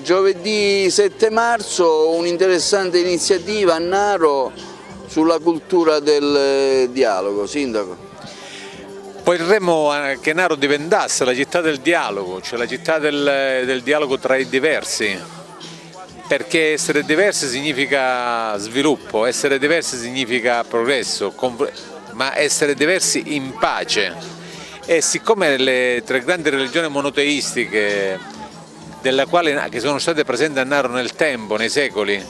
Giovedì 7 marzo un'interessante iniziativa a Naro sulla cultura del dialogo. Sindaco. Vorremmo che Naro diventasse la città del dialogo, cioè la città del dialogo tra i diversi, perché essere diversi significa sviluppo, essere diversi significa progresso, ma essere diversi in pace. E siccome le tre grandi religioni monoteistiche che sono state presenti a Naro nel tempo, nei secoli,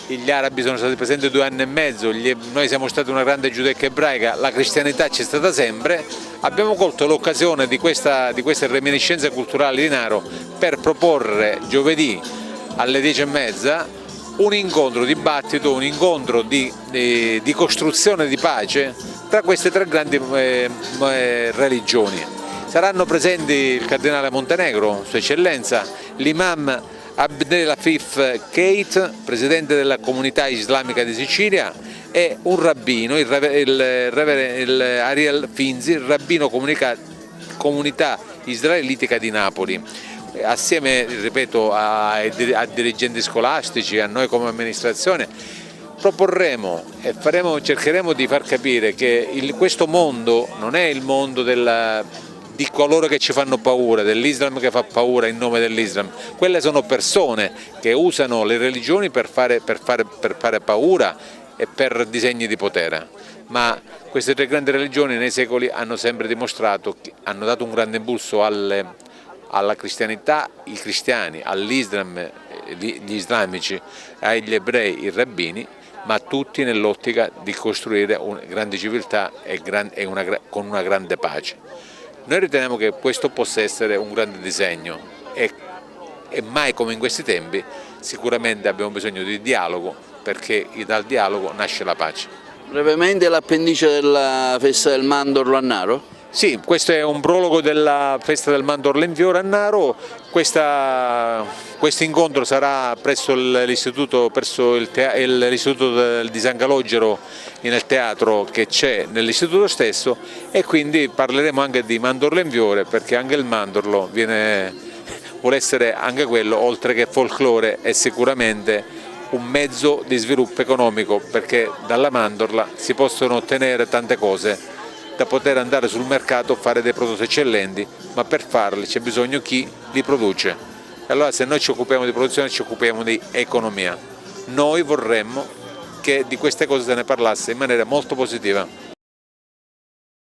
gli arabi sono stati presenti 2 anni e mezzo, noi siamo stati una grande giudecca ebraica, la cristianità c'è stata sempre, abbiamo colto l'occasione di queste reminiscenze culturali di Naro per proporre giovedì alle 10:30 un incontro dibattito, un incontro di costruzione di pace tra queste tre grandi religioni. Saranno presenti il cardinale Montenegro, Sua Eccellenza, l'imam Abdelafif Keit, presidente della comunità islamica di Sicilia, e un rabbino, il Ariel Finzi, il rabbino comunità israelitica di Napoli. Assieme, ripeto, a dirigenti scolastici, a noi come amministrazione, proporremo e cercheremo di far capire che questo mondo non è il mondo di coloro che ci fanno paura, dell'Islam che fa paura in nome dell'Islam. Quelle sono persone che usano le religioni per fare paura e per disegni di potere. Ma queste tre grandi religioni nei secoli hanno sempre dimostrato, hanno dato un grande impulso alla cristianità, i cristiani, all'Islam, gli islamici, agli ebrei, i rabbini, ma tutti nell'ottica di costruire una grande civiltà con una grande pace. Noi riteniamo che questo possa essere un grande disegno e mai come in questi tempi sicuramente abbiamo bisogno di dialogo, perché dal dialogo nasce la pace. Brevemente l'appendice della festa del mandorlo a Naro? Sì, questo è un prologo della festa del mandorlo in fiore a Naro. Questo incontro sarà presso l'istituto di San Calogero, nel teatro che c'è nell'istituto stesso, e quindi parleremo anche di mandorlo in fiore, perché anche il mandorlo vuole essere anche quello, oltre che folklore, è sicuramente un mezzo di sviluppo economico, perché dalla mandorla si possono ottenere tante cose, da poter andare sul mercato a fare dei prodotti eccellenti, ma per farli c'è bisogno chi li produce. E allora se noi ci occupiamo di produzione ci occupiamo di economia. Noi vorremmo che di queste cose se ne parlasse in maniera molto positiva.